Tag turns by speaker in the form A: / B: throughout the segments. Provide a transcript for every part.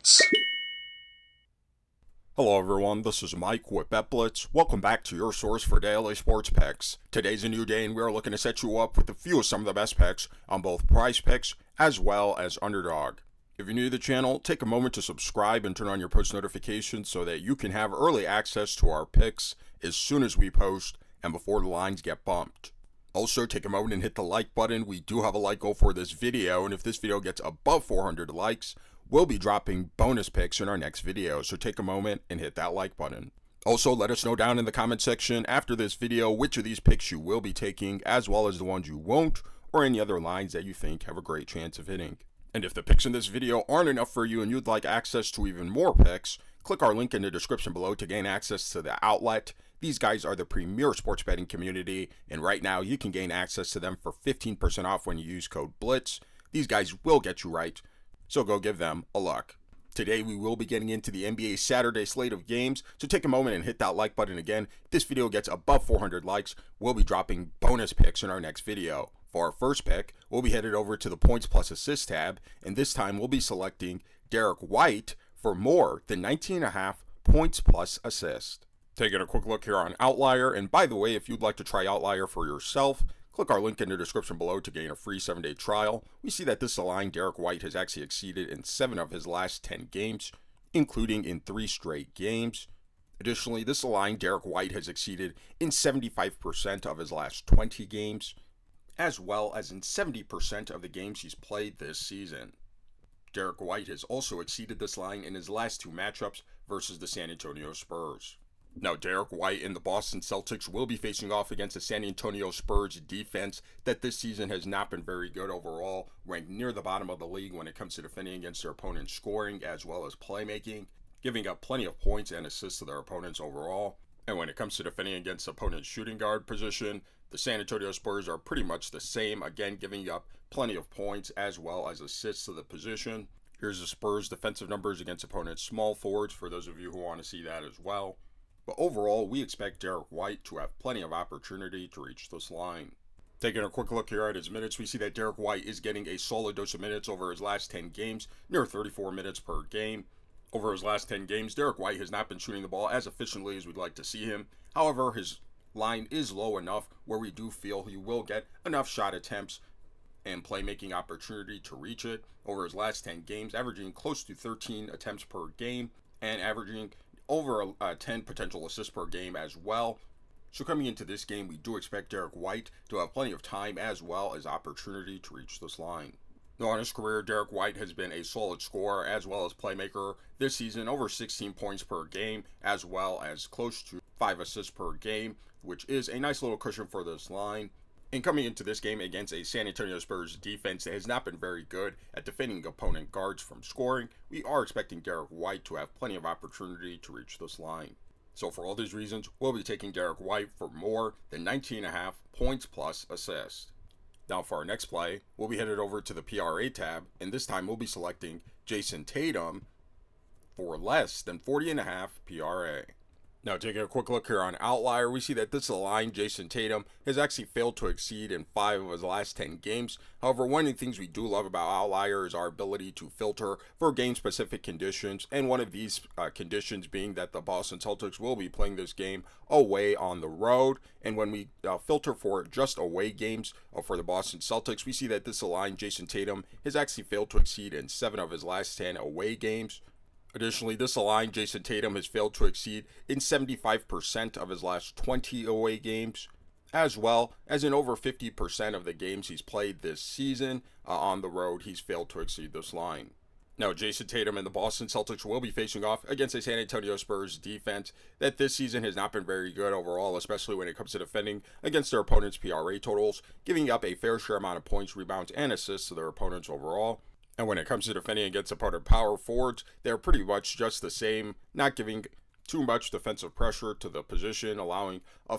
A: Bets.
B: Hello everyone, this is Mike with BetBlitz. Welcome back to your source for daily sports picks. Today's a new day and we are looking to set you up with a few of some of the best picks on both PrizePicks as well as Underdog. If you're new to the channel, take a moment to subscribe and turn on your post notifications so that you can have early access to our picks as soon as we post and before the lines get bumped. Also, take a moment and hit the like button. We do have a like goal for this video, and if this video gets above 400 likes, we'll be dropping bonus picks in our next video, so take a moment and hit that like button. Also, let us know down in the comment section after this video which of these picks you will be taking, as well as the ones you won't, or any other lines that you think have a great chance of hitting. And if the picks in this video aren't enough for you and you'd like access to even more picks, click our link in the description below to gain access to the outlet. These guys are the premier sports betting community, and right now you can gain access to them for 15% off when you use code BLITZ. These guys will get you right, so go give them a look. Today we will be getting into the NBA Saturday slate of games, so take a moment and hit that like button again. If this video gets above 400 likes, we'll be dropping bonus picks in our next video. For our first pick, we'll be headed over to the points plus assist tab, and this time we'll be selecting Derrick White for more than 19.5 points plus assist. Taking a quick look here on Outlier, and by the way, if you'd like to try Outlier for yourself, click our link in the description below to gain a free 7-day trial. We see that this line Derrick White has actually exceeded in 7 of his last 10 games, including in 3 straight games. Additionally, this line Derrick White has exceeded in 75% of his last 20 games, as well as in 70% of the games he's played this season. Derrick White has also exceeded this line in his last 2 matchups versus the San Antonio Spurs. Now, Derrick White and the Boston Celtics will be facing off against the San Antonio Spurs defense that this season has not been very good overall, ranked near the bottom of the league when it comes to defending against their opponent's scoring as well as playmaking, giving up plenty of points and assists to their opponents overall. And when it comes to defending against opponent's shooting guard position, the San Antonio Spurs are pretty much the same, again giving up plenty of points as well as assists to the position. Here's the Spurs' defensive numbers against opponent's small forwards for those of you who want to see that as well. But overall, we expect Derrick White to have plenty of opportunity to reach this line. Taking a quick look here at his minutes, we see that Derrick White is getting a solid dose of minutes over his last 10 games, near 34 minutes per game. Over his last 10 games, Derrick White has not been shooting the ball as efficiently as we'd like to see him. However, his line is low enough where we do feel he will get enough shot attempts and playmaking opportunity to reach it. Over his last 10 games, averaging close to 13 attempts per game and averaging over 10 potential assists per game as well. So coming into this game, we do expect Derrick White to have plenty of time as well as opportunity to reach this line. Now, in his career, Derrick White has been a solid scorer as well as playmaker this season, over 16 points per game as well as close to 5 assists per game, which is a nice little cushion for this line. And coming into this game against a San Antonio Spurs defense that has not been very good at defending opponent guards from scoring, we are expecting Derrick White to have plenty of opportunity to reach this line. So for all these reasons, we'll be taking Derrick White for more than 19.5 points plus assist. Now for our next play, we'll be headed over to the PRA tab, and this time we'll be selecting Jayson Tatum for less than 40.5 PRA. Now, taking a quick look here on Outlier, we see that this line Jayson Tatum has actually failed to exceed in 5 of his last 10 games. However, one of the things we do love about Outlier is our ability to filter for game-specific conditions, and one of these conditions being that the Boston Celtics will be playing this game away on the road. And when we filter for just away games for the Boston Celtics, we see that this line Jayson Tatum has actually failed to exceed in 7 of his last 10 away games. Additionally, this line Jayson Tatum has failed to exceed in 75% of his last 20 away games, as well as in over 50% of the games he's played this season on the road, he's failed to exceed this line. Now, Jayson Tatum and the Boston Celtics will be facing off against a San Antonio Spurs defense that this season has not been very good overall, especially when it comes to defending against their opponents' PRA totals, giving up a fair share amount of points, rebounds, and assists to their opponents overall. And when it comes to defending against opponent power forwards, they're pretty much just the same, not giving too much defensive pressure to the position, allowing a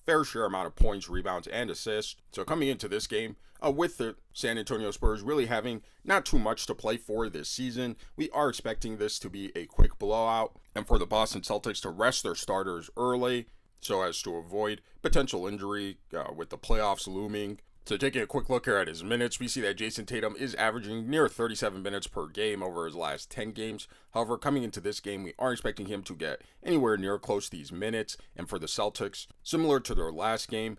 B: fair share amount of points, rebounds, and assists. So coming into this game, with the San Antonio Spurs really having not too much to play for this season, we are expecting this to be a quick blowout, and for the Boston Celtics to rest their starters early so as to avoid potential injury with the playoffs looming. So taking a quick look here at his minutes, we see that Jayson Tatum is averaging near 37 minutes per game over his last 10 games. However, coming into this game, we aren't expecting him to get anywhere near close to these minutes. And for the Celtics, similar to their last game,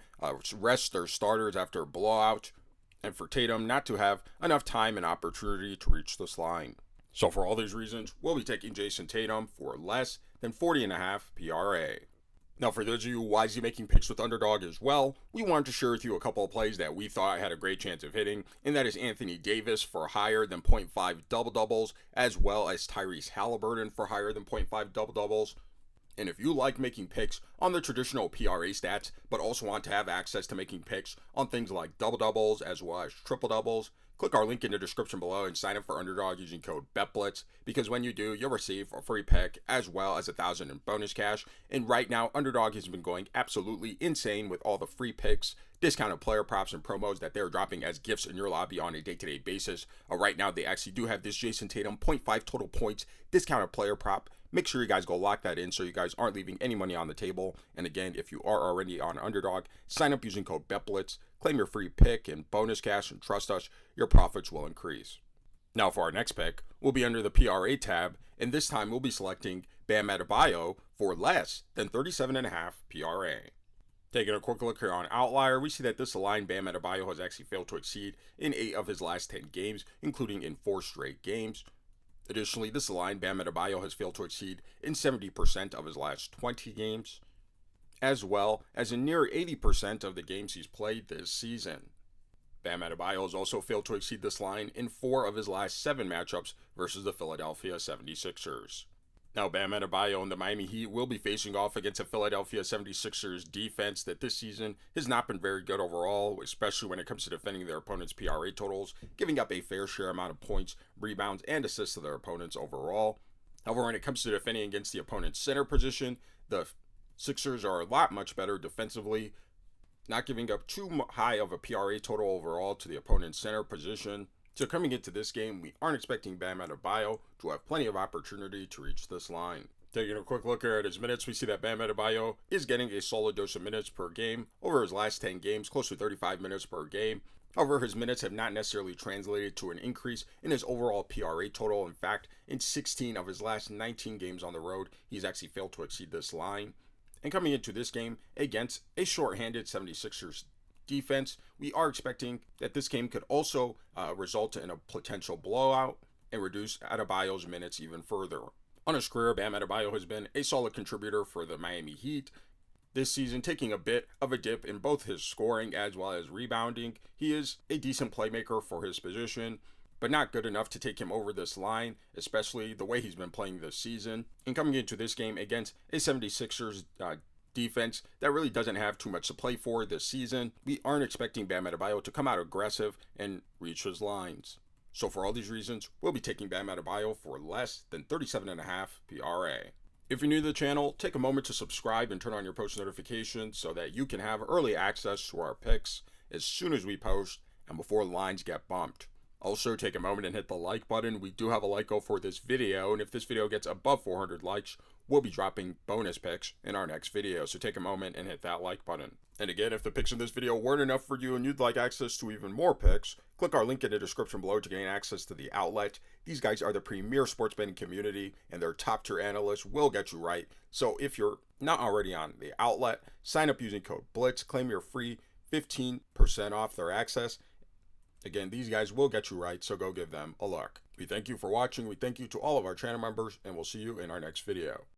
B: rest their starters after a blowout. And for Tatum, not to have enough time and opportunity to reach this line. So for all these reasons, we'll be taking Jayson Tatum for less than 40.5 PRA. Now, for those of you wisely making picks with Underdog as well, we wanted to share with you a couple of plays that we thought had a great chance of hitting, and that is Anthony Davis for higher than 0.5 double-doubles, as well as Tyrese Halliburton for higher than 0.5 double-doubles. And if you like making picks on the traditional PRA stats, but also want to have access to making picks on things like double-doubles as well as triple-doubles, click our link in the description below and sign up for Underdog using code BETBLITZ, because when you do, you'll receive a free pick as well as $1,000 in bonus cash. And right now, Underdog has been going absolutely insane with all the free picks, discounted player props, and promos that they're dropping as gifts in your lobby on a day-to-day basis. Right now, they actually do have this Jayson Tatum 0.5 total points discounted player prop. Make sure you guys go lock that in so you guys aren't leaving any money on the table. And again, if you are already on Underdog, sign up using code BETBLITZ, claim your free pick and bonus cash, and trust us, your profits will increase. Now for our next pick, we'll be under the PRA tab, and this time we'll be selecting Bam Adebayo for less than 37.5 PRA. Taking a quick look here on Outlier, we see that this line Bam Adebayo has actually failed to exceed in 8 of his last 10 games, including in 4 straight games. Additionally, this line Bam Adebayo has failed to exceed in 70% of his last 20 games, as well as in near 80% of the games he's played this season. Bam Adebayo has also failed to exceed this line in 4 of his last 7 matchups versus the Philadelphia 76ers. Now, Bam Adebayo and the Miami Heat will be facing off against a Philadelphia 76ers defense that this season has not been very good overall, especially when it comes to defending their opponents' PRA totals, giving up a fair share amount of points, rebounds, and assists to their opponents overall. However, when it comes to defending against the opponent's center position, the Sixers are a lot much better defensively, not giving up too high of a PRA total overall to the opponent's center position. So coming into this game, we aren't expecting Bam Adebayo to have plenty of opportunity to reach this line. Taking a quick look here at his minutes, we see that Bam Adebayo is getting a solid dose of minutes per game over his last 10 games, close to 35 minutes per game. However, his minutes have not necessarily translated to an increase in his overall PRA total. In fact, in 16 of his last 19 games on the road, he's actually failed to exceed this line. And coming into this game against a shorthanded 76ers defense, we are expecting that this game could also result in a potential blowout and reduce Adebayo's minutes even further. On his career, Bam Adebayo has been a solid contributor for the Miami Heat this season, taking a bit of a dip in both his scoring as well as rebounding. He is a decent playmaker for his position, but not good enough to take him over this line, especially the way he's been playing this season. And coming into this game against a 76ers defense that really doesn't have too much to play for this season, we aren't expecting Bam Adebayo to come out aggressive and reach his lines. So for all these reasons, we'll be taking Bam Adebayo for less than 37.5 PRA. If you're new to the channel, take a moment to subscribe and turn on your post notifications so that you can have early access to our picks as soon as we post and before lines get bumped. Also, take a moment and hit the like button. We do have a like goal for this video, and if this video gets above 400 likes, we'll be dropping bonus picks in our next video. So take a moment and hit that like button. And again, if the picks in this video weren't enough for you and you'd like access to even more picks, click our link in the description below to gain access to the outlet. These guys are the premier sports betting community, and their top tier analysts will get you right. So if you're not already on the outlet, sign up using code BLITZ, claim your free 15% off their access. Again, these guys will get you right, so go give them a look. We thank you for watching. We thank you to all of our channel members, and we'll see you in our next video.